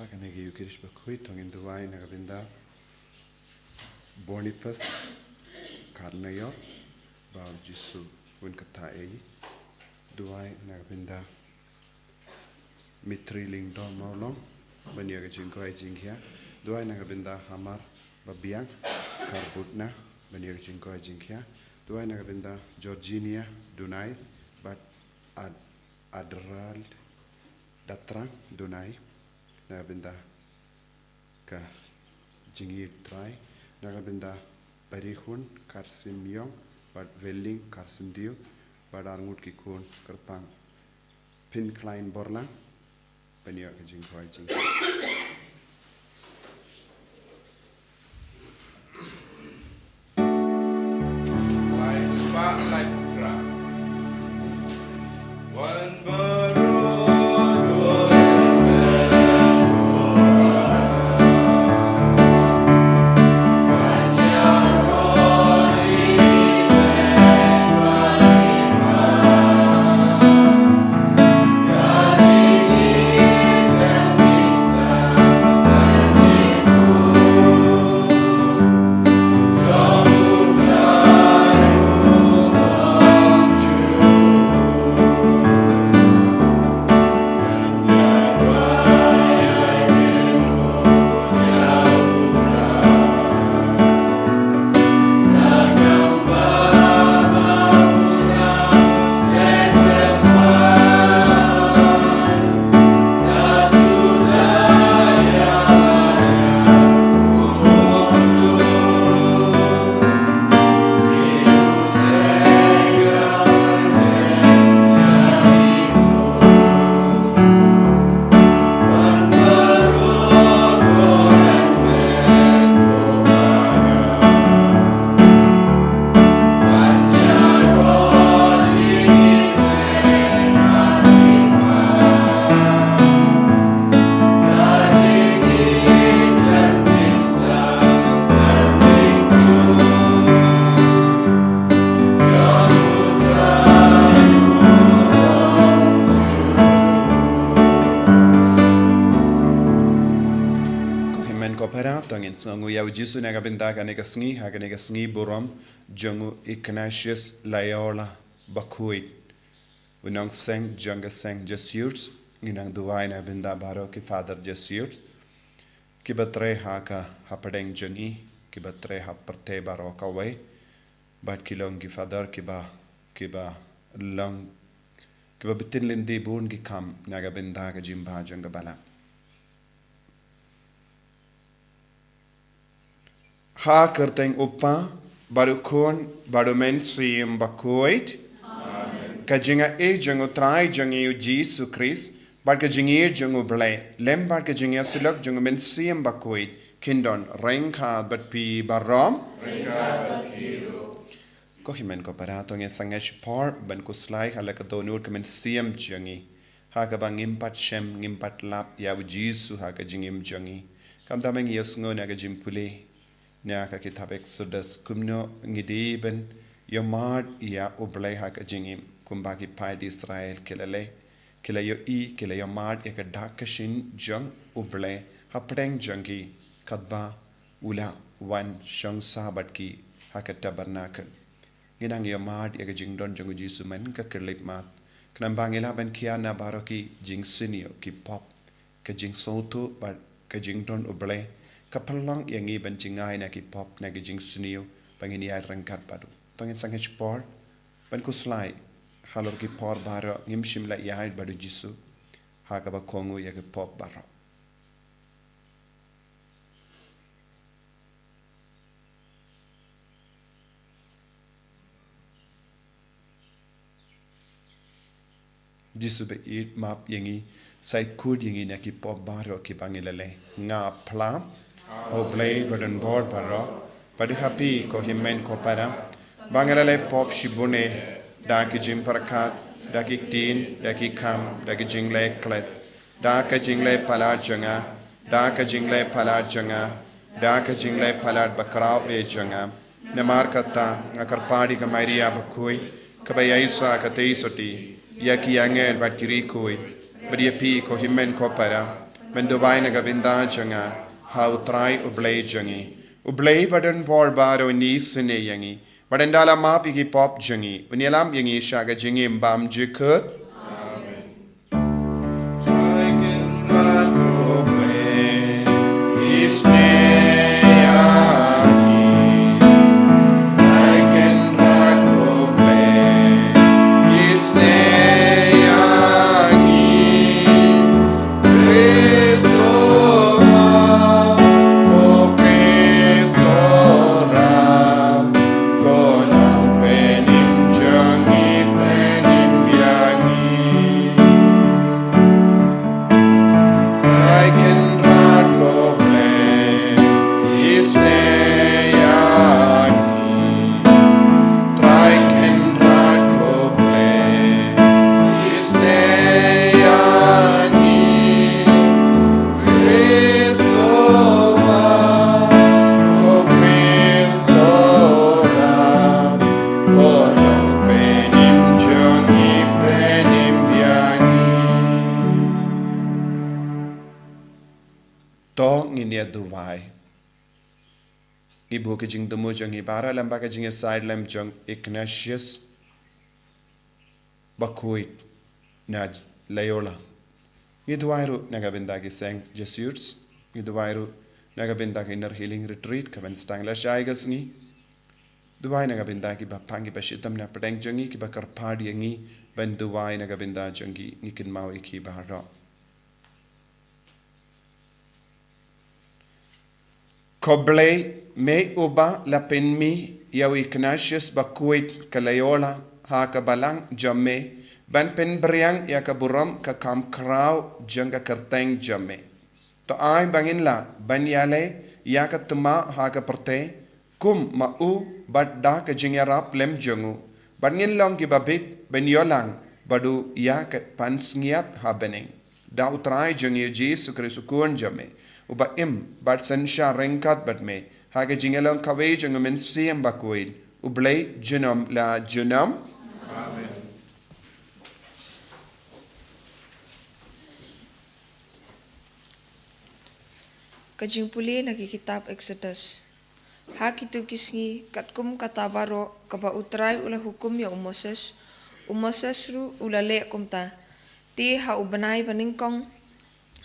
Pakanegi Yukirish Bakhuid, Tongin Duwai, Nagabinda, Boniface, Karnayo, Bab Jisu, Winkatae, Duwai, Nagabinda, Mitri Lingdo Maulong, Banyaga Jinkoy Jinkia, Duwai Nagabinda Hamar, Babiang, Karbutna, Banyaga Jinkoy Jinkia, Duwai Nagabinda, Georginia, Dunai, but Adral Datrang, Dunai. Nagabinda ka jingi try nagabinda parihun karsim yong but welling karsim dio but arngut ki kun kerpang pin klein borlang pania ka jing khoi jing like spotlight drop one more Sngi yaw jisu nagabinda ka nega Sngi buram jungu Ignatius Layola Bakhuid unang seng janga seng Jesuits nginang duwai na binda baro ki father Jesuits ki batre ha ka hapadeng jangi ki batre ha parte baro ka way bat kilong ki father ki ba long ki ba bitin lindi bun ki kam nagabinda ka jimba janga bala ha kerteng upa baru kon baru men sim Bakhuid ka jinga jangu trai jangi Jesus Christ bar ka jingi jangu blai lem bar ka jingi silok jangu men sim Bakhuid kindon rengka bat pi barom ko himen ko parato nge sangesh par ban ko slai hala ka donur ka men sim jangi ha ka bang impat shem ngimpat lap ya Jesus ha ka jingim jangi kam tameng yesngo na ka jimpuli Nya ka kitab Exodus kumno ngidiben yomad ia ublay ha ka jingim kumbaki paid Israel kila yo kila yomad ya ka dakashin jang ublay hapdeng jangi kadba ula wan shang sabat ki ha ka tabernacle nginang yomad ya ka jingdon jangu jisu men ka kirlip mat knambangila ben kiana baroki jing sinio ki pop ka jing soto bat ka jingdon ublay kapalang yang iban jingai na ki pop na ki jing suniu pangini ay rangkat padu tongin sanghe por ban kuslai halor ki por baro ngim shimla yahay badu jisu ha ka ba kongu ya ki pop baro jisu be it map yangi sai kud yangi na ki pop baro ki bangilale nga plam Oblay burden board baro padi happy ko himmen ko para bangalale pop shibune da ki jim parakat da ki tin da ki kam da ki jingle klet da ka jingle pala janga da ka jingle pala janga da ka jingle pala bakrao e janga namar kata ngakar padi ka Maria Bakhuid ka bayisa ka teisoti ya ki angel batiri koi bari pi ko himmen ko para Menduvai nagabinda janga, how try ublay jangi. Ublay badan por baro ni sine yangi. Badandala map igi pop jangi. Unyalam yangi shaga jangi mbam jikut. Ibu kejing temu jeng ibara lamba kejing side lam jeng Ignatius Bakhuid naj Layola. Iduairu nagabinda ki Saint Jesuits. Iduairu nagabinda ki inner healing retreat kaban stangla shaigas ni. Duai nagabinda ki bapangi bashitam na pedang jengi ki bakar pardi yangi ben duai nagabinda jengi nikin mau iki bahara. Koblei me uba la penmi yau Ignatius Bakhuid kalayola ha kabalang jamme ban pen briang ya kaburam ka kam krau janga kerteng jamme to ai bangin la ban yale ya ka tuma ha ka perte kum ma u badda ka jingyarap lem jangu bangin long ki babit ben yolang badu ya ka pansngiat ha beneng da utrai jangi Jesu Kristu kun jamme uba bad sensha rengkat bad me haga jingelong kawe jangamen siem Bakhuid ublay junam la junam. Amen. Kajing puli lagi kitab Exodus. Hak itu kisngi katkum kata baro kaba utrai ula hukum ya Moses ru ula le kumta ti ha ubanai baningkong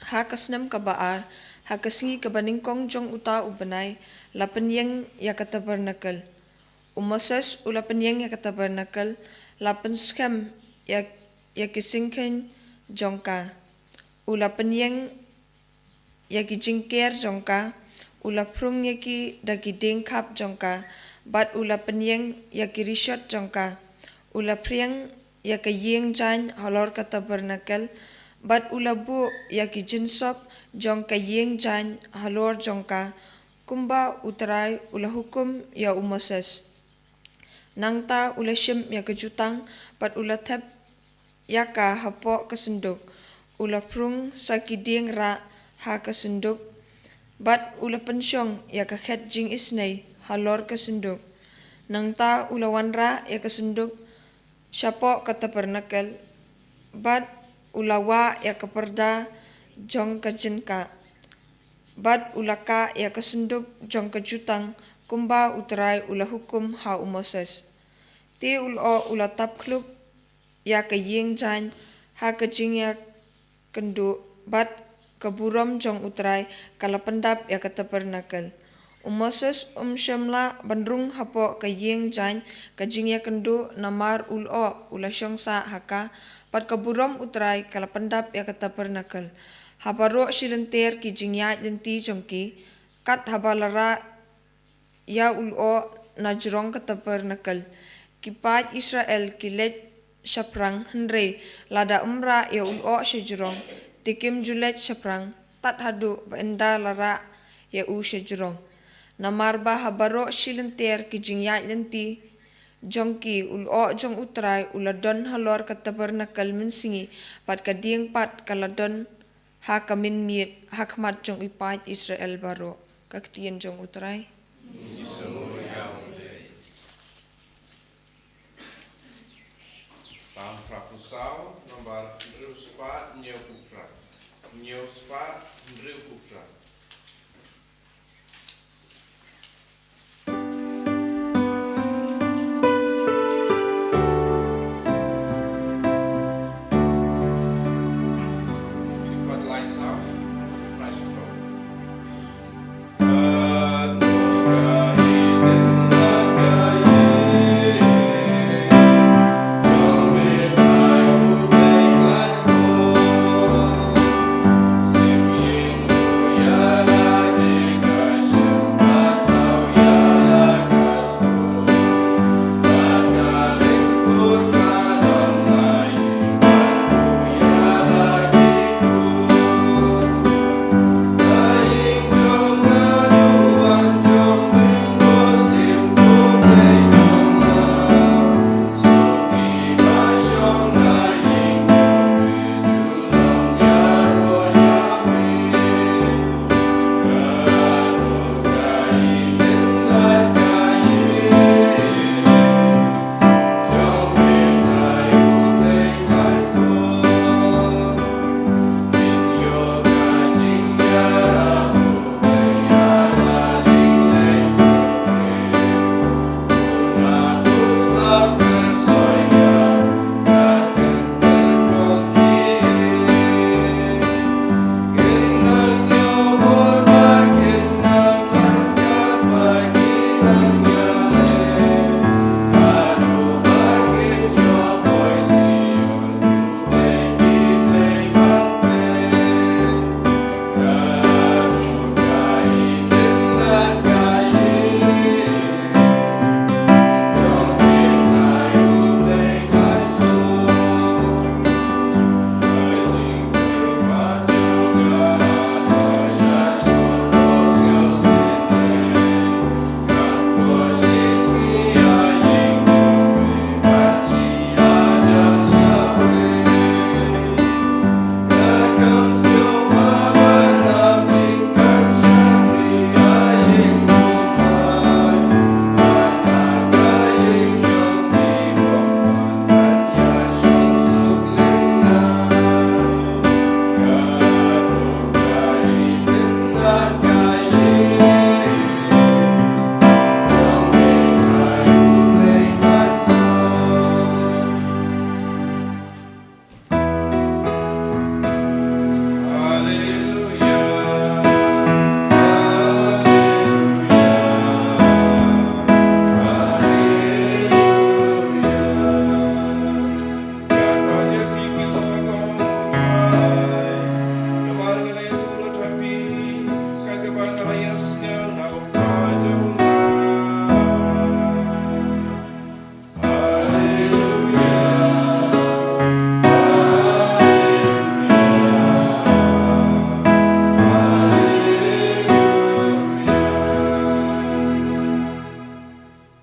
ha kasnam kabaar ha kasngi kabaningkong jong uta ubanai la penyeng ya kata bernakal Moses ula penyeng ya kata bernakal la penskam ya kisingken jongka ula penyeng ya kijingker jongka ula prung ya ki dagi dengkap jongka bat ula penyeng ya kirishot jongka ula priang ya kayeng jan halor kata bernakal bat ula bu ya kijinsop jong kayeng jan halor jongka kumba utrai ula hukum ya Moses nangta ula shim ya kejutang bat ula tep ya ka hapo kesunduk ula prung sakiding ra ha kesunduk bat ula pensyong ya kakhet jing isnay halor kesunduk nangta ula wanra ya kesunduk syapo kata bernakal bat ula wa ya keperda jong kejinka bat ula ka ya kesunduk jong kejutang kumba utrai ula hukum ha Moses ti ula tap klub ya kayeng jan ha kejing ya kendu bat keburam jong utrai kala pendap ya kata bernakal Moses syamla bandrung hapo kayeng jan kajing ya kendu namar ula syongsa haka pat keburam utrai kala pendap ya kata bernakal habaro silenter kijing ya lenti jongki kat habalara ya najrong kata bernakal kipat Israel kilet syaprang henry lada umra ya syajrong tikim julet syaprang tat hadu benda lara ya syajrong namarba habaro silenter kijing ya lenti jongki jong utrai uladon halor kata bernakal mensingi pat kading pat kaladon ha kamin miet hakmat jong ipat Israel baro kaktian jong utrai Pang Frapusau, nomor 24, New Putra. Nhiều spa rượu cục ra. But lights out, price flow.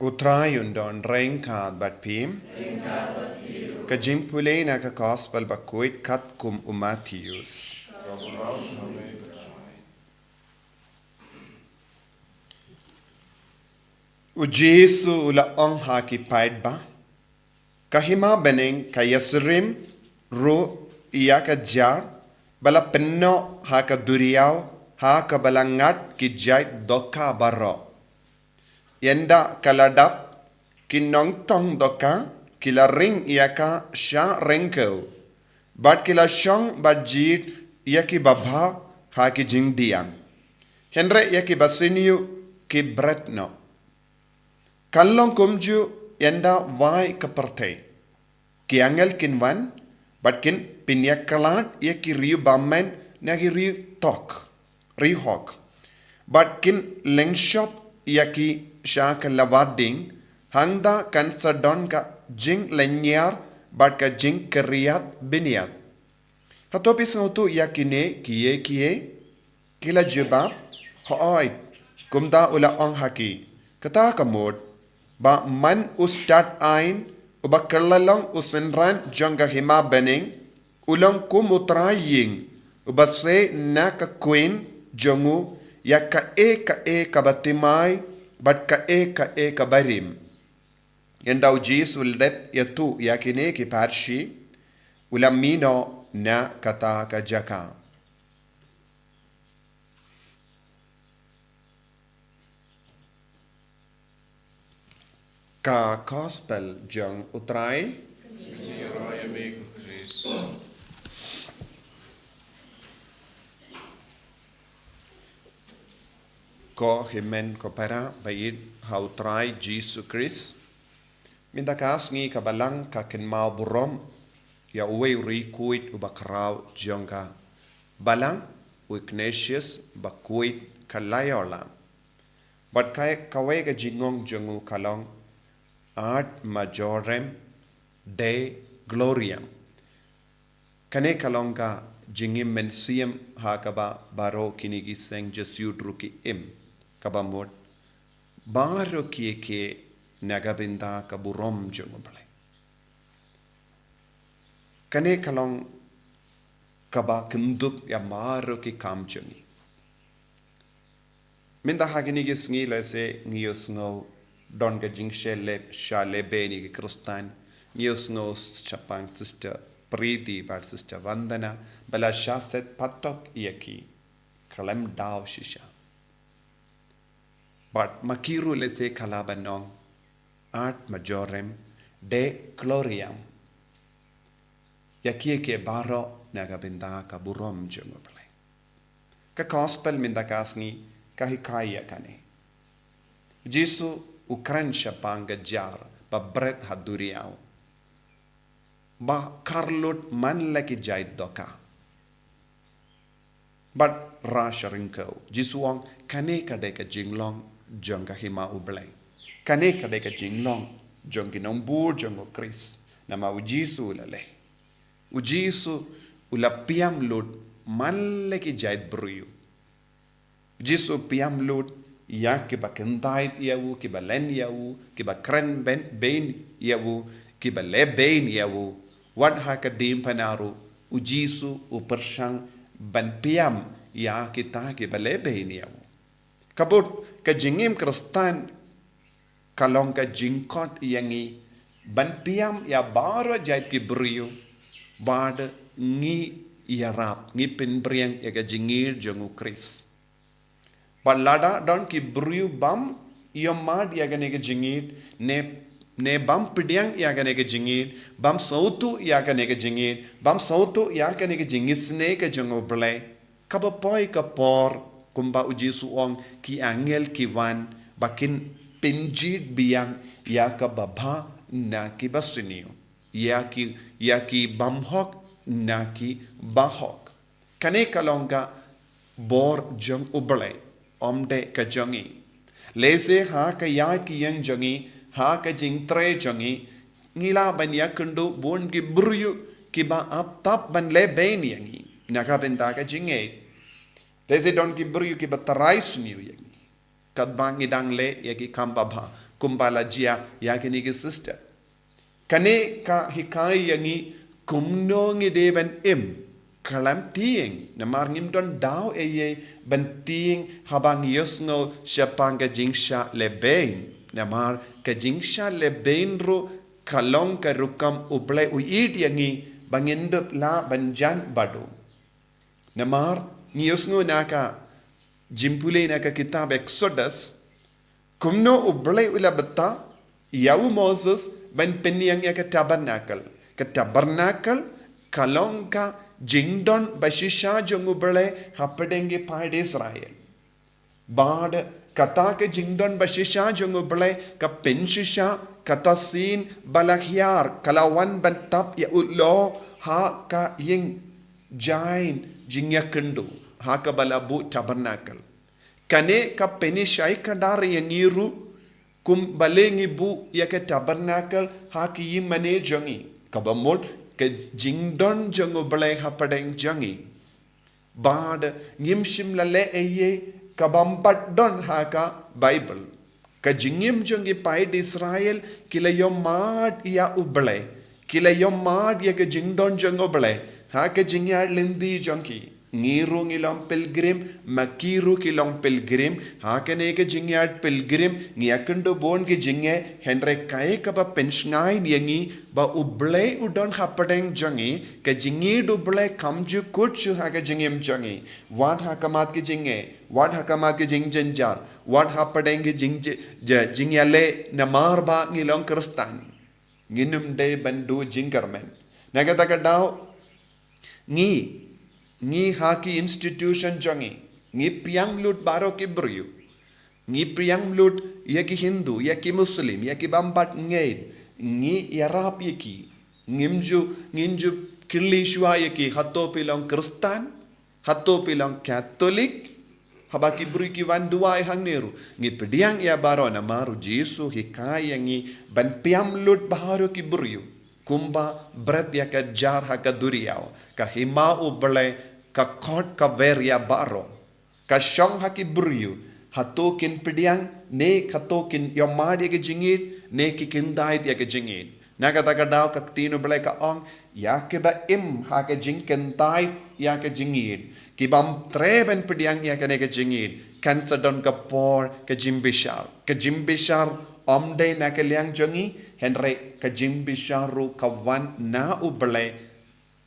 Utrayundon reinkad bat pim. Kajimpule na ka gospel Bakhuid kat kum Matthews. Ujesu ula ong haki paid ba. Kahima bening kayasrim ru iya ka jar bala penno haka duriyaw haka balangat ki jait doka barro. Yenda kaladap kinong tong doka kila ring iaka sha ringko. Bat kila shong bajit yaki babha haki jingdiam. Henre yaki basiniu ki bretno. Kallong kumju yenda vai kaparte. Ki angel kinwan bat kin pinyakalat yaki riu bammen nagi riu tok. Riu hok. Bat kin lengshop yaki Shaka lavading hangda kan sadon ka jing lenyar bat ka jing keriat biniat. Hatopis ngutu yakine kiye kila jebab hooi kumda ula ong haki kata kamod ba man ustat ain uba kerlalong usenran jangga hima bening ulang kumutraying uba se na ka queen jongu ya ka e kabatimay bat ka e kabarim. Yendau jis uldep yatu yakine ki parshi ulamino na kata ka jaka. ka gospel jang utrai Raya make Chris. ko himen ko para bayit how try Jesus Christ minta kasngi kabalang ka kenmau burom ya uwe rikuit ubakrau jangka balang Ignatius Bakhuid kalayolam but kai kawe ka jingong jangu kalong art majorem de gloriam kane kalong ka jingim mensiam hakaba baro kinigi seng jesu druki im kabamot baro kieke nagabinda kaburom jangu balai kane kalong kaba kendup ya maro ki kam jangi minda hagini gi sngi la se ngios ngo don ga jingshele shale beni ki kristan ngios ngo chapang sister Preeti bad sister Vandana bala shaset patok yaki kalam daw shisha but makiru le se kalabanong art majorem de gloriam yaki ke baro nagabinda ka burom jungo balai ka gospel minda kasngi kahikaya kane Jesu ukran shapanga jar ba bret haduriao ba karlut man laki jai doka but rasharinko Jesuang kane kadeka jinglong jongka hima ublay kane kadeka jinglong jongki nombur jongo Chris nama ujisu ulale ujisu ula piam lut man laki jai bruyu Jesu piam lut ya kiba kentait yawu kiba len yawu kiba kren ben yawu kiba le ben yawu wad haka dim panaru ujisu upershang ban piam ya kita kiba le ben yawu kabut ka jingim kristan kalong ka jingkot yangi ban piam ya baro jait ki briyu bad ngi yarap ngi penbriang ya ka jingir jongu Chris Balada don ki briyu bam yomad yagane ke jingit ne bam pidyang yagane ke jingit bam sautu yagane ke jingit bam sautu yagane ke jingit sne ke jongo blai kabapoi kapor kumba uji suong ki angel ki van bakin pinjit biang ya ka babha na ki basiniyo ya ki bamhok na ki bahok kane kalonga bor jong ublai omde ka jongi lese ha ka ya ki yang jongi ha ka jing tre jongi ngila ban ya kundu bon ki buryu ki ba ap tap ban le ben yangi naka benda ka jinge lese don ki buryu ki ba tarais niu yangi kad bang idang le ya ki kamba bha kumbala jia ya ki ni ki sister kane ka hikai yangi kumno ngi deben im kalam tiing na marngim don daw eye ban tiing habang yosno siapang ka jingsha lebein na mar ka jingsha lebein ro kalong ka rukam ublay uid yangi bangindup la banjan bado na mar yosno naka jimpule naka kitab Exodus kumno ublay ula bata yaw Moses ban penyang ya ka tabernacle kalong ka Jingdon bashisha jongubale hapadenge paide Israel. Bad katake jingdon bashisha jongubale ka penshisha katasin balahyar kalawan bantap ya ulo ha ka ying jain jingyakendu ha ka balabu tabernacle. Kane ka penishai kadar yangiru kum balengi bu ya ka tabernacle ha ki yimane jongi kabamot ke jingdon jongo balai hapadeng jangi bad ngimshim lale eye kabampat don haka Bible ka jingim jongi paid Israel kila yomad ya ublay kila yomad ya ke jingdon jongo balai haka jingya lindi jongi ngiru ngilong pilgrim, makiru kilong pilgrim, hakane ke jingyat pilgrim, ngiakundo bon ke jingye, henre kae ka ba penshngay niyangi, ba uble udon hapadeng jangi, ke jingi duble kamju kutsu haka jingim jangi, wan hakamat ke jingye, wan hakamat ke jing janjar, wan hapadeng ke jingyale namar ba ngilong kristan, nginum de bandu jingkarmen. Nagataka daw, ngi haki institution jangi, ngi piang lut baro ki briyu, ngi piang lut yaki Hindu, yaki Muslim, yaki bambat nged, ngi yarap yaki, nginju kilishwa yaki hato pilang Kristan, hato pilang Katolik, habaki buri ki wanduai hang neru, ngi pediang ya baro na maru Jesu hikaya ngi ban piam lut baro ki briyu, kumba berat ya ka jar haka duriyaw, ka hima ubale ka kot ka veria baro ka shong haki briyu hatokin pediang ne hatokin yomadi ke jingit ne ki kindai dia ke jingit nagata ka daw ka tino bele ka ong ya ke ba im ha ke jing kendai ya ke jingit ki bam treben pediang ya ke ne ke jingit kan sadon ka por ke jimbishar omde na ke liang jangi henre ka jimbisharu ka wan na ubele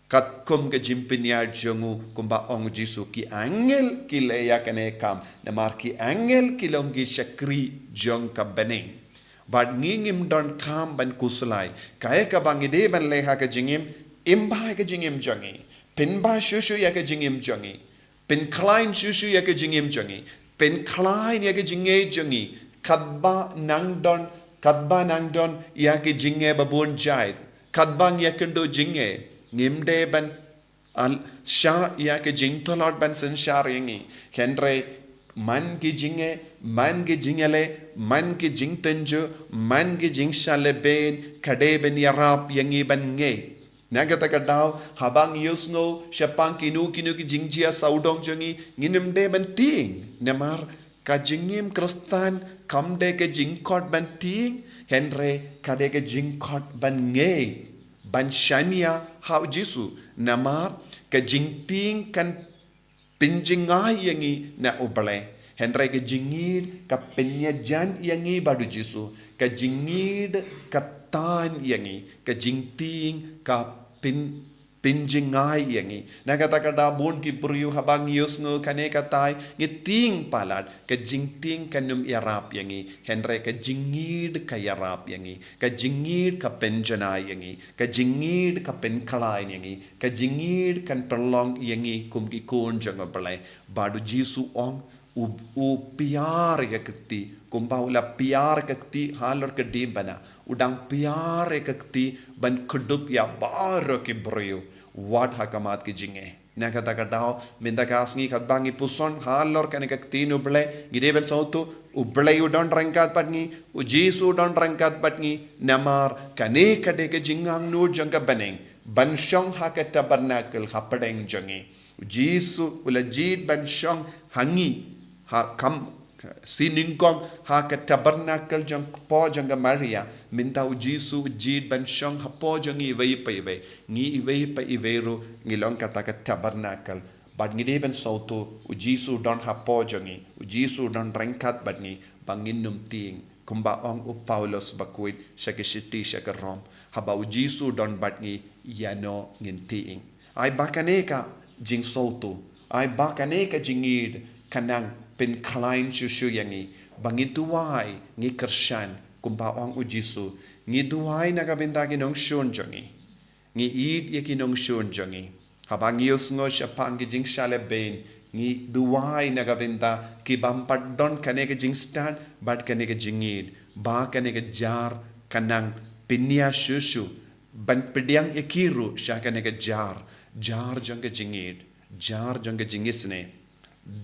kat kum ke jimpinyar jongu kumba ong Jesu ki angel ki leya kane kam namar ki angel ki longi shakri jong ka bening bad ngingim don kam ban kuslai kaya ka bangide ban leha ka jingim imba ka jingim jongi pinba shushu ya ka jingim jongi pin klein shushu ya ka jingim jongi pin klein ya ka jinge jongi kadba nangdon ya ka jinge babun jait kadbang ya kendo jinge ngimde ban al sha ya ke jing tolot ban sen sharingi henre man ki jingale man ki jing tenju man ki jing shale ben kade ben yarap yangi ban nge nagata ka daw habang yusno shapang kinu ki jingjia saudong jangi nginimde ban ting namar ka jingim kristan kamde ke jingkot ban ting henre kade ke jingkot ban nge ban shania hau Jesu namar ka jingting kan pinjingai yangi na ubale henry ka jingid ka penyajan yangi badu Jesu ka jingid ka tan yangi ka jingting ka pinjingai yangi nagata da bon ki puriu habang yusngo kane katai ngiting palat ka jingting kanum yarap yangi henry ka jingid ka yarap yangi ka jingid ka penjana yangi ka jingid ka penkalai yangi ka jingid kan perlong yangi kum ki kon janga balai badu Jesu ong u piar yakti kumba ula piar kakti halor ke dimbana udang piar kakti ban kudup ya baro ki brio wad hakamat ki jinge nakata kadao minda kasngi kadbangi puson halor kan kakti no ble gidebel sautu uble udon rangkat patni u Jesu don rangkat patni namar kane kade ke jingang no jangka baneng ban shong hakat tabernacle hapadeng jangi Jesu ula jid ban shong hangi ha kam siningkong ha ka tabernacle jang po jang Maria minta u Jesu jid ban shong ha po jang i wei pa ivero ngilong kata ka tabernacle bad ngi ben sauto u Jesu don ha po jang u Jesu don rangkat bad ngi bangin num ting kumba ong u Paulos Bakhuid shaka city shaka Rom haba u Jesu don bad ngi yano ngin ting ai bakaneka jing sauto ai bakaneka jingid kanang pen klein shushu yangi bangit duwai ngi kershan kumba ong u Jesu ngi duwai nagabinda ki nong shon jangi ngi id yaki nong shon jangi habang yus ngo shapang ki jing shale ben ngi duwai nagabinda ki bampat don kane ke jing stand bat kane ke jingid ba kane ke jar kanang pinya shushu ban pediang yakiru sha kane ke jar jang ke jingid jar jang ke jingisne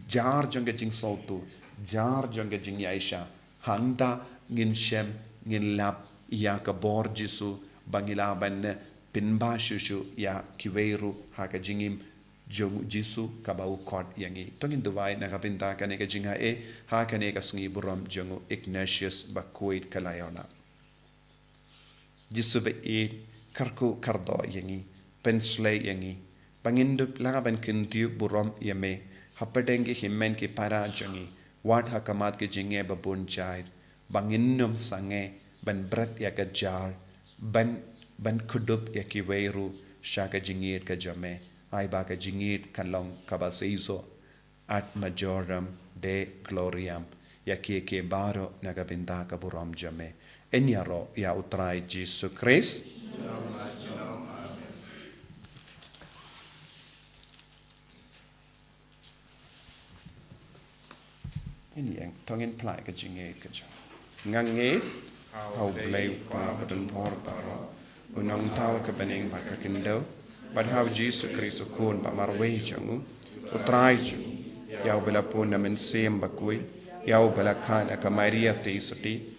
jar jangga jing sautu jar jangga jing Aisha hangda ngin shem ngin lap ya ka bor Jesu bangila ban pinba shushu ya kiweru ha ka jingim jong Jesu ka bau kot yangi tongin duwai na ka pinta ka ne ka jinga ha ka ne ka sngi buram jongu Ignatius Bakhuid kalayona Jesu be karku kardo yangi pensle yangi Bangindup laban kintiu burom yame. Hapadengi himmen ki para jangi. Wat hakamat ke jinge babun jair. Banginnum sange. Ban brat ya ka jar. Ban kudup ya ki weiru. Shaka jingir ka jame. Ai ba ka jingir kalong kabasizo. Ad majoram de gloriam. Ya ki ke baro nagabinda ka burom jame. Enyaro ya utrai Jesu Christ. Ini yang tongin plai ka jinge ka jam. Ngange hau blai pa badun por baro. Unang tawa ka bening ba ka kindo. But how Jesus Christ kun ba marway jangu. Utrai jangu. Yau bela pun namin siyam Bakhuid. Yau bela kana ka Maria te isoti.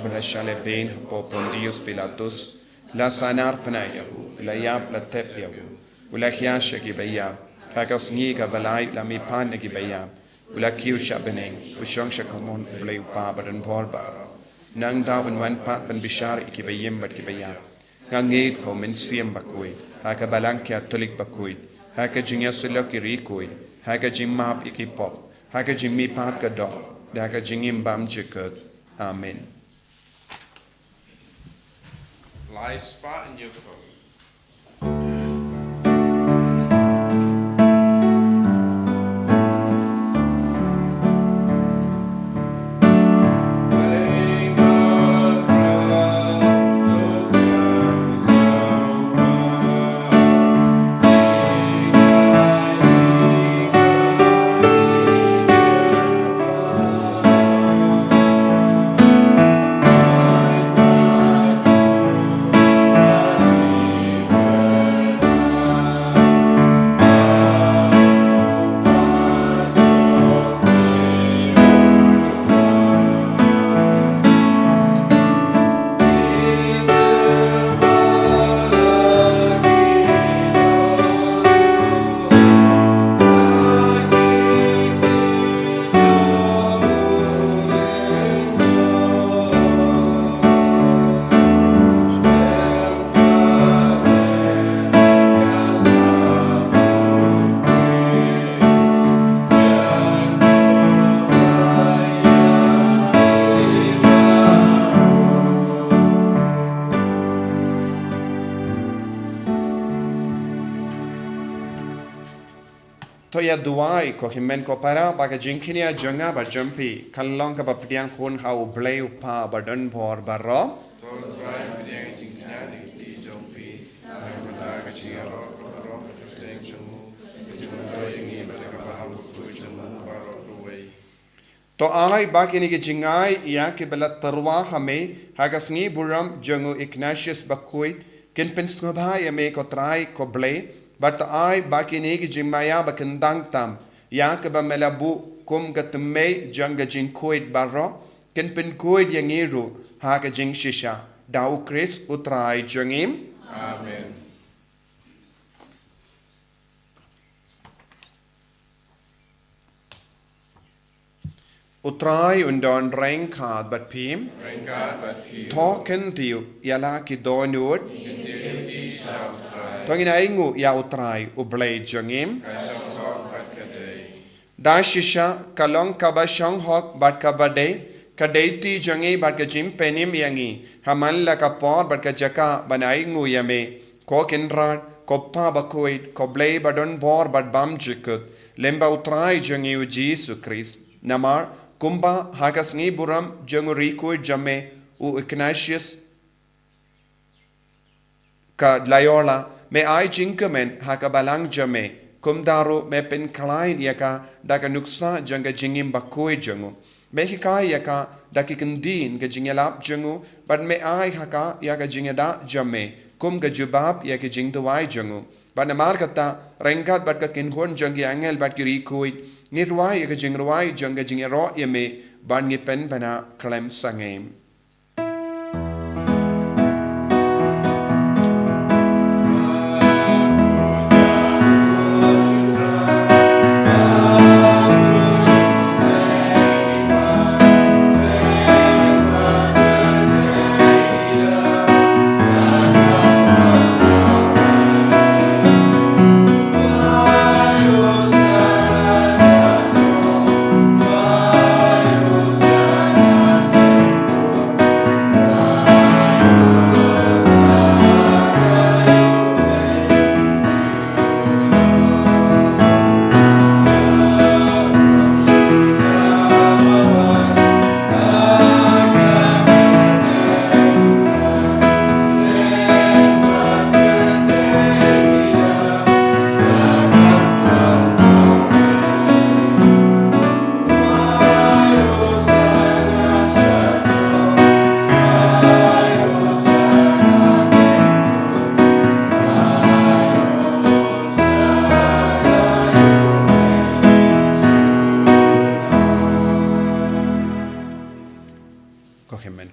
Bela shale ben po pondios Pilatus. La sanar panayahu. La yab la tep yahu. Ula hiasha ki bayab. Kakas Sngi ka balay la mi pan ki bayab. Ula kiu sha beneng. Ushong sha kamon blay pa badan borba. Nang dawan wan pat ban bishar ki bayim bat ki bayab. Ngangit ho min siyam Bakhuid. Haka balang kia tulik Bakhuid. Haka jingya sulok ki rikuid. Haka jimmap iki pop. Haka jimmi pat ka do. Haka jingim bam jikut. Amen. Lie spot in your coat. Toya duai ko himen ko para baga jinkinia jonga ba jumpi kalong ka ba pdiang khun hau blay pa ba don bor baro Don't try pediang jingkani di jompi. Nang ka chingaro ro steng chumu. Chumu yingi balaga baham ku chumu baro ruway. to ai ba kini ki jingai ya ke bala tarwa hame haga Sngi buram jongu Ignatius Bakhuid kin pen snobha ya me ko trai ko blay but ai ba kini ki jimaya ba kendang tam ya ke ba melabu kum gatme janga jin koid baro kin pen koid yangiru haga jing shisha dau Chris utrai jangim. Amen. Utrai undon reng kad bat pim Thank God, but he token diu yala ki donut he shall try. tongin aingu ya utrai ublay jangim I shall talk but kaday. da shisha kalong kaba shong hok bat kabade kadeti jangi bat ka jim penim yangi haman la ka por bat ka jaka banaingu yame ko kinrat ko pa Bakhuid ko blay badon bor bat bam jikut lemba utrai jangi u Jesu Christ namar kumba haga Sngi buram jangu rikuid jame u Ignatius ka layola me ai jinkamen haka balang jame kumdaro me pen kalain yaka daga nuksa janga jingim Bakhuid jangu me hikai yaka daki kendin ga jingalap jangu but me ai haka yaka jingada jame kum ga jubab yaka jingdawai jangu but namar kata rengat bat ka kinhon jangi angel bat ki rikuid ngirwai yaka jingrawai janga jingero yame ban ngi pen bana klem sangem.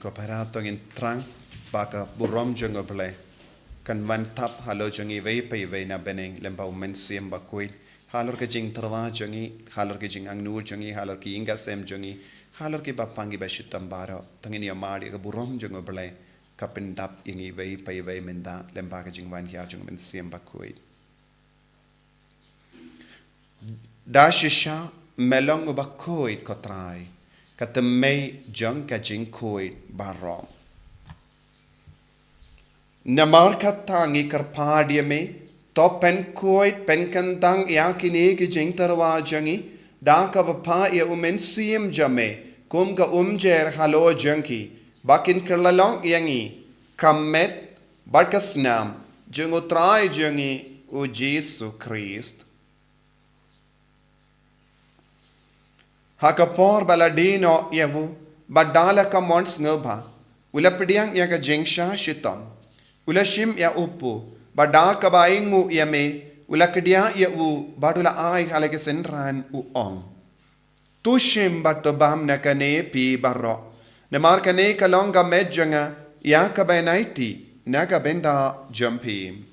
ko paratong in trang baka burom jeng oble kan van tap halo jengi vei pe vei na beneng lemba men siem Bakhuid halor ke jing terwa jengi halor ke jing angnur jengi halor ki inga sem jengi halor ki bapangi bashitam baro tangin ya mari ke burom jeng oble kapendap ingi vei pe vei menda lemba ke jing van ya jeng men siem Bakhuid dashisha melong Bakhuid kotrai katemei jeng ka jing Bakhuid barom Namar katangi karpadia me to pen Bakhuid pen kantang yakini ki jing tarwa jangi da ka pa ya umen siem jame kum ka umjer halo janki bakin kerlalong yangi kamet barkasnam jengutrai jangi o Jesu Christ Hakapor baladino yavu badala ka mons ngoba ulapdiang yaga jingsha shitam Ulashim ya upu bada kabaing mu ya me ulakdia ya u badula ai halake senran u ong tushim batobam nakane pi barro ne markane kalonga medjanga ya kabainaiti naga benda jumpim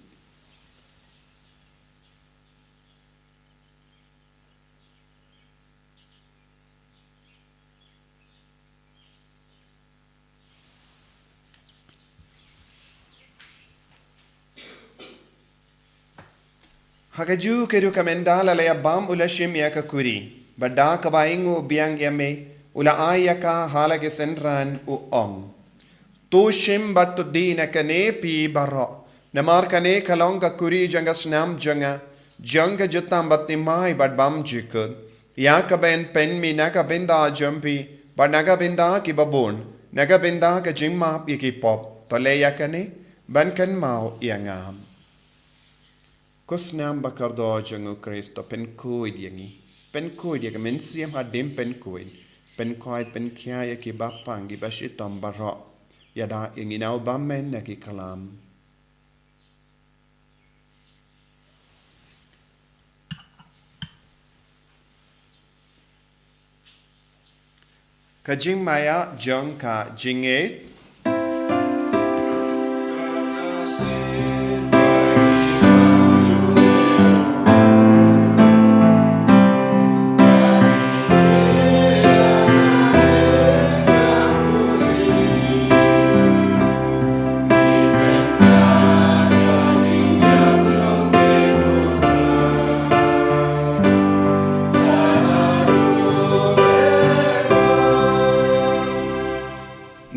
Hakaju keru kamendala le bam ulashim yaka kuri bada kabaingu biang yame ula ayaka halake senran u ong tushim batu dina kane pi barro namar kane kalonga kuri janga snam janga jutam batimai bad bam jikud yaka ben pen mi naga benda jumpi bad naga benda ki babon naga benda ka jimma yaki pop tole yakane ban kan mau yangam Kusnam bakardo jangu Kristo pen Bakhuid yangi. Pen Bakhuid yaga mensiam hadim pen Bakhuid. Pen Bakhuid pen kia yaki bapang gi bashitom barok. Yada yangi nau bamen yaki kalam. Kajing maya jong ka jinget.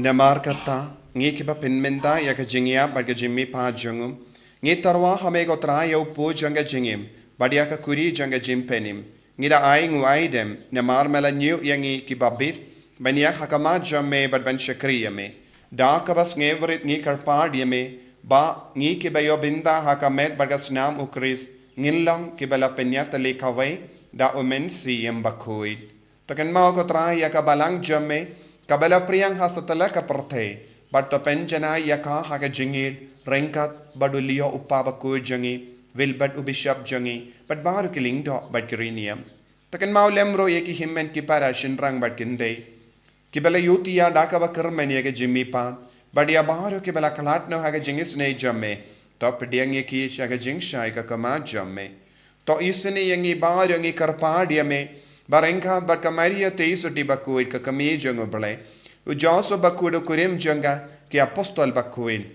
Namar kata ngi kiba pinmenta ya ka jingya bad ka jimmi pa jungum ngi tarwa hame ko tra yo po janga jingim badia ka kuri janga jim penim ngi da ai ngu aidem namar mela nyu yangi kibabit bania hakama jamme bad ban shakriya me da ka bas ngevrit ngi karpad yame ba ngi kiba yo binda hakamet bad ka snam ukris ngilong kibala penya tale kawai da omen si Bakhuid takan mau ko tra ya ka balang jamme Kabala priyang hasatala ka perthe, but to penjana yaka haka jingir, renkat, badulio upaba jangi, wilbert ubishap jangi, but baru killing do, but kirinium. Takan mau lemro yeki himmen kipara shinrang but kinde. Kibala yutia dakaba kermen yaka jimmy pan, but ya baru kibala kalat no haka jingis ne jamme, top diang yeki shaka jingsha ka kama jamme. To isini yangi baru yangi karpad me. Barengkat bat kamaria teisuti Bakhuid ka kami jango bale. Ujaso Bakhuid kurim janga ki apostol Bakhuid.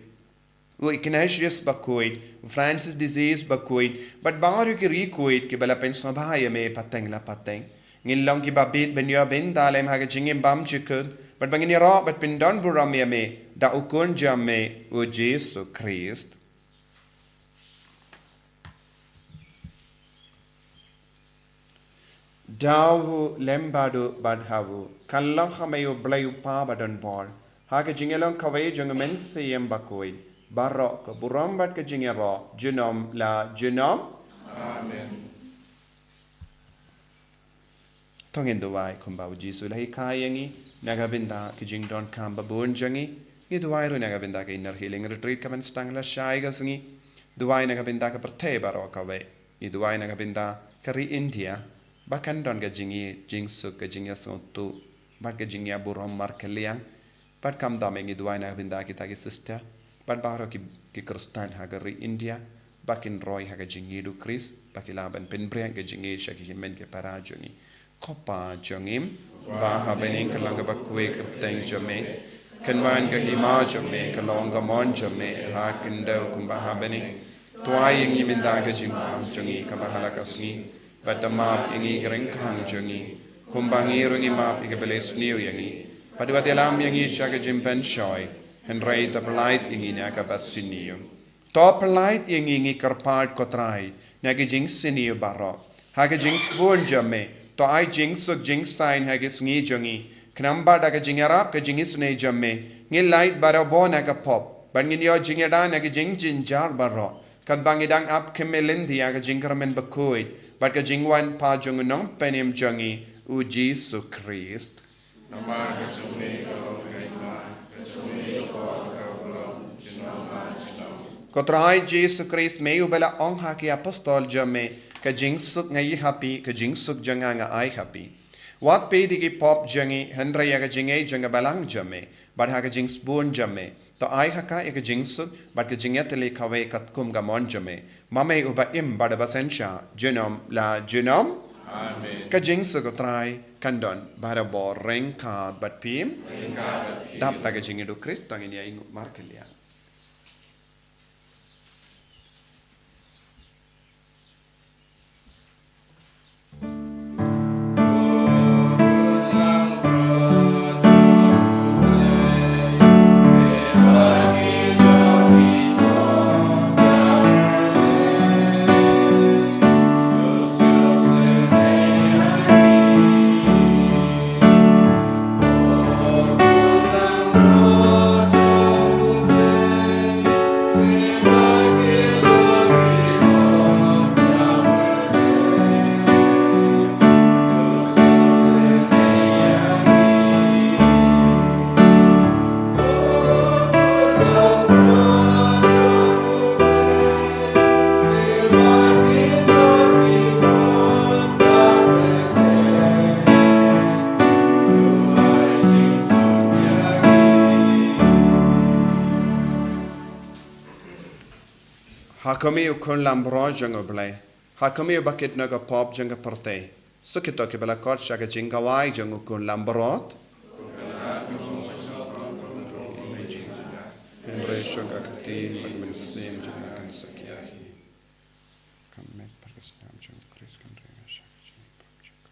U Ignatius Bakhuid, Francis disease Bakhuid, but baru ki Bakhuid ki bala pen sabaya me pateng la pateng. Ngilong ki babit benyo ben dalem haga jingim bam chikud, but bangini ra but pindon buramya me da ukun jamme u Jesu Christ. Dawu lembadu badhavu kallam hamayu blayu pa badan bol hake jingelong kawai jangamen siem Bakhuid barok ke buram bad ke jingero junom la junom amen tongin duwai kumbau Jesu lahi kayangi nagabinda ke jingdon kamba bun jangi ni duwai ru nagabinda ke inner healing retreat kaman stangla shai gasengi duwai nagabinda ke perthe barok kawai ni duwai nagabinda kari India Bahkan don ke jingi jingsuk ke jingya sotu bat ke jingya burom mar keliang But come daming iduana binda kita ki sister. But baro ki Kristen hagari India. Bakin Roy haga jingidu Chris. Bakilaban penbrian ke jingi shaki men ke parajoni. Kopa jongim. Baha bening kalanga Bakhuid kerteng jome. Kanwan ke hima jome. Kalonga mon jome. Hakindo kumbaha bening. Tuai ingi minda ke jimam jongi kabahala kasni. Batamap ingi gerengkang jongi. Kumbangi rungi map ikabeles niu yangi. Paduatelam yangi shaga jimpen shoy. Henry the polite ingi naka basiniu. To polite ingi karpart kotrai. Nagi jinx siniu baro. Haga jinx born jame. To I jinx suk jinx sign hagis ngi jongi. Knamba daga jingarap ka jingis ne jame. Ngi light baro bo naga pop. Bangin yo jingada naga jing jinjar baro. Kad bangidang ap kemelindi aga jingkramen Bakhuid. But ka jingwan pa jongunong penim jongi. U Jesu Christ. Nama kesumi kalau kaima, kesumi kalau kau jinama jinam. Kotrai Jesu Christ may ubela ong haki apostol jame ka jingsuk ngayi happy ka jingsuk janga nga ay happy. Wat pe digi pop jangi Henry aga jingay janga balang jame but haka jings bun jame. To ay haka ika jingsuk but ka jingeteli kawe katkum gamon jame. Mame uba im bada basensha jinom la jinom. Amen. Kajing sugotrai kandon bara bor rengka bat pim dap kajing itu Kristus angin ya ingut markelia. Hakami ukun lambro jango blay. Hakami bakit naga pop janga parte. Sukito ke bala kot shaga jingawai jango kun lambrot. Henry shaga kati magmensim janga sakyahi. Kamet parkasnam jango Chris kandrega shaga jingpam jango.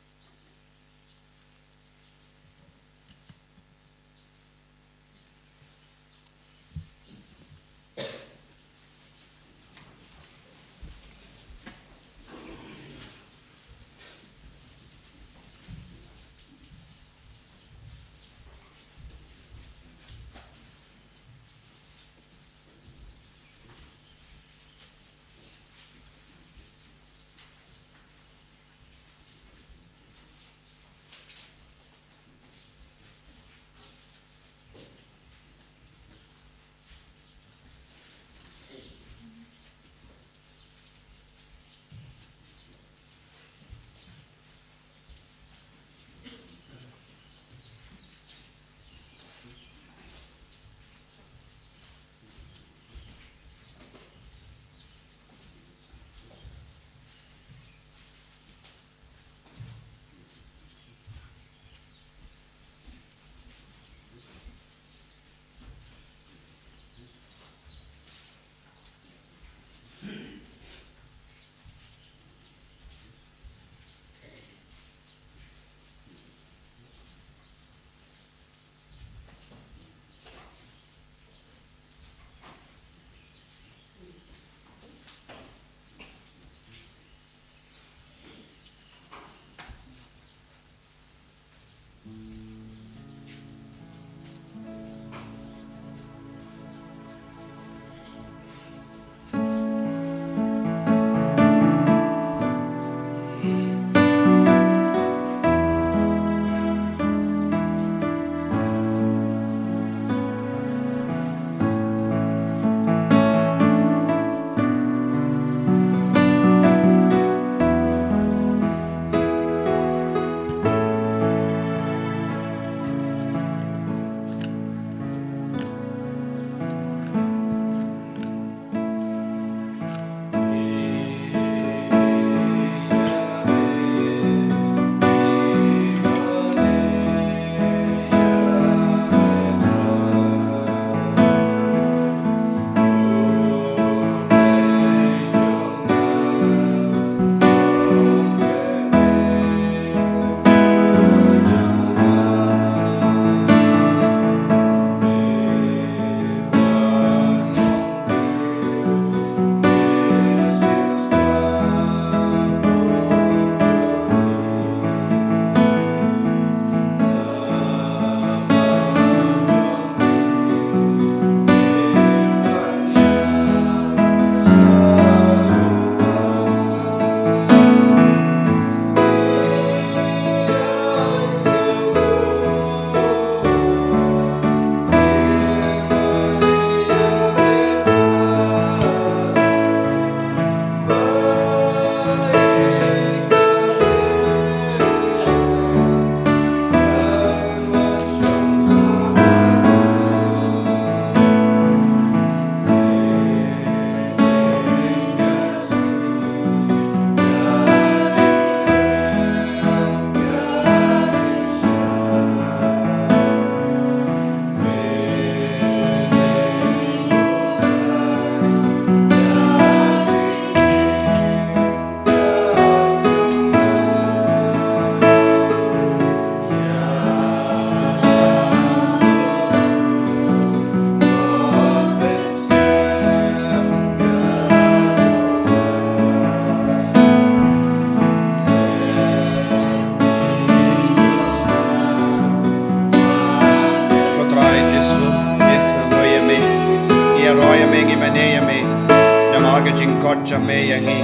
kot jame yangi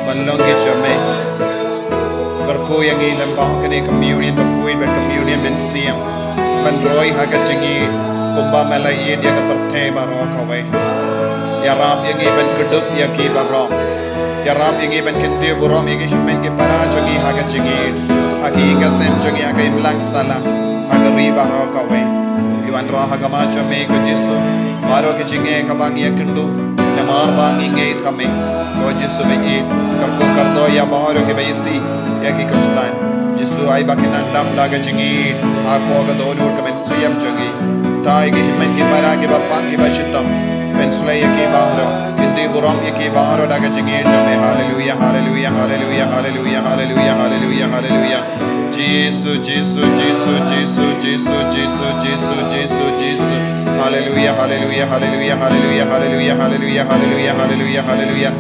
manlongi jame karko yangi lambang kene communion Bakhuid ben communion ben siam ben roy haga jingi kumba malai dia ka parthe baro kawe ya rab yangi ben kedup yaki baro ya rab yangi ben kendi burom yangi himen ke para jangi haga jingi hagi inga sem jangi haga imlang sala haga riba ro kawe iwan ro haga ma jame ko jisu maro ke jinge kabang ya kendu namar bang inge kame ko jisu be karko kardo ya maro ke beisi ya ki kostan jisu ai bakinan dam laga jingi ako ga donur kamen siam jangi tai ge himen ke para ke bapang ke bashitam penslay ke bahro kindi buram ke bahro daga jingi jame hallelujah hallelujah hallelujah hallelujah hallelujah hallelujah hallelujah Jesus Jesus Jesus Jesus Jesus Jesus Jesus Jesus Jesus hallelujah hallelujah hallelujah hallelujah hallelujah hallelujah hallelujah hallelujah hallelujah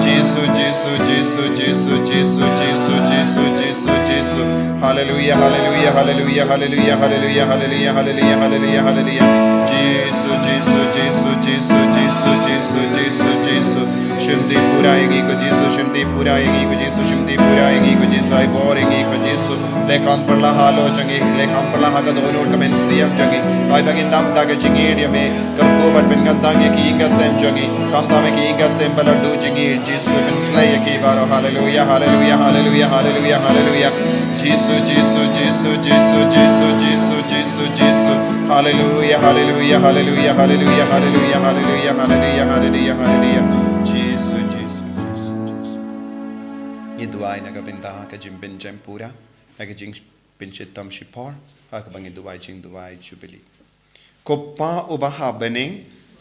Jesus Jesus Jesus Jesus Jesus Jesus Jesus Jesus Jesus hallelujah hallelujah hallelujah hallelujah hallelujah hallelujah hallelujah hallelujah hallelujah Jesus Jesus Jesus Jesus Jesus Jesus Jesus Jesus Shimdi puraegi ko Jesus shimdi puraegi ko Jesus shimdi puraegi ko Jesus ai boringi ko Jesus lekam perla halo jangi lekam perla haga donor kamen siam jangi ai bagin dam daga jingi dia me karko bat ben gandang ki inga sem jangi kam dame ki inga sem bala du jingi Jesus ben slay ki baro hallelujah hallelujah hallelujah hallelujah hallelujah Jesus Jesus Jesus Jesus Jesus Jesus Jesus Jesus hallelujah hallelujah hallelujah hallelujah hallelujah hallelujah hallelujah hallelujah hallelujah Jesus Jesus Jesus ye duai naga binta ka jimbin jampura naga jing pinchitam shipor ha ka bangi duai jing duai jubilee koppa ubaha bening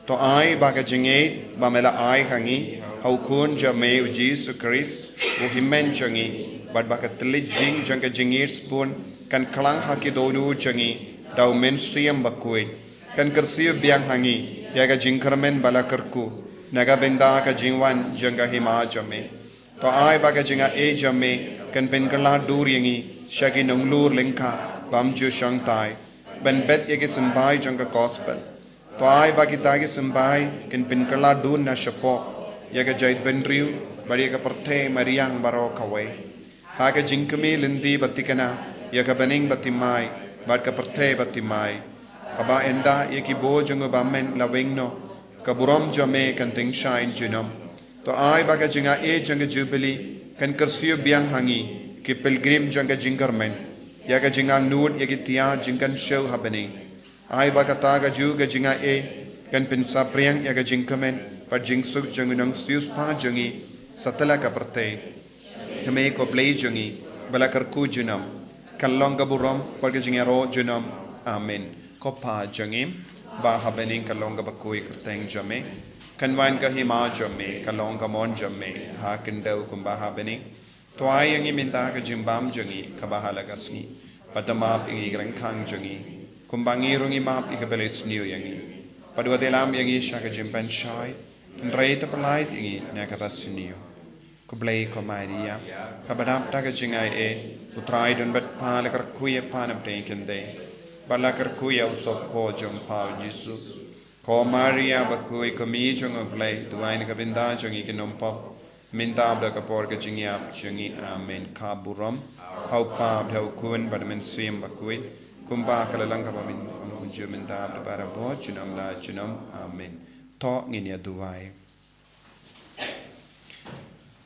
to ai baga jinge bamela ai hangi haukun jame Jesus Christ o himmen jangi bad baga tlit jing janga jingir spoon kan klang haki donu jangi dau menstriam Bakhuid kan kersiu biang hangi yaga jingkarmen balakarku naga benda ka jingwan janga hima jame to ai baga jinga e jame kan penkala dur yangi shagi nonglur lengka bamju shangtai ben bet yagi sembai janga gospel to ai bagi tagi sembai kan penkala dur na shapo yaga jait benriu bari ka parthe mariang baro kawe haga jingkami lindi batikana yaga bening batimai bad ka parthe batimai aba enda yaki bo jango bamen lawingno kaburam jame kan ting shine junam to ai baga jinga e janga jubilee kan kersiu biang hangi ki pilgrim janga jingarmen yaga jingang nud yagi tia jingan show happening ai baga taga juga jinga e kan pinsa priang yaga jingkamen par jingsuk jangunang sius pa jangi satala ka parthe kame ko play jangi bala karku junam kalonga buram par jinga ro junam amen kopa jangim ba habening kalonga Bakhuid kerteng jame kanwan ka hima jame kalonga mon jame ha kindau kumba habening toai yangi minta ka jimbam jangi kabahala kasni patamap ingi grangkhang jangi kumbangi rungi map ikabelis new yangi padwa delam yangi shaka jimpan shai nrei tapalai ingi nakabasniyo kublai ko maria kabadap taga jingai e utrai don bat pala kar kuya panam tenkende balakar kuya usop po jong pau jisu ko maria Bakhuid ko mi jong play tuain ka binda jong ikinompo minta abda ka por ka jingyap jingi amen kaburam hau pa hau kun badamen sim Bakhuid kumba kalalang ka pamin kunju minta abda para bo junam la junam amen to nginia duai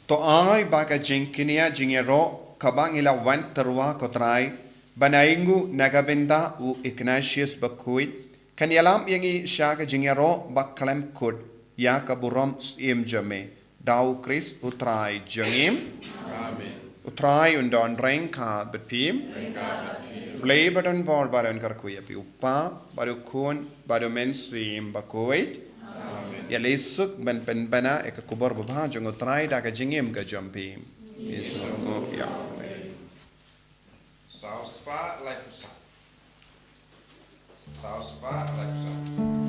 to ai baka jingkinia jingero kabang ila wan terwa kotrai banaingu nagabenda u Ignatius Bakhuid kan yalam yangi shaka jingero Mawkhlam kod ya kaburam sim jame dau Chris utrai jangim amen utrai undon rengka bepim play button bor baron karkuya pi upa baru kun baru men sim Bakhuid ya lesuk ban penbana ek kubar babha jong utrai daga jingim ga jampim isu ya Saus pak like saus pak like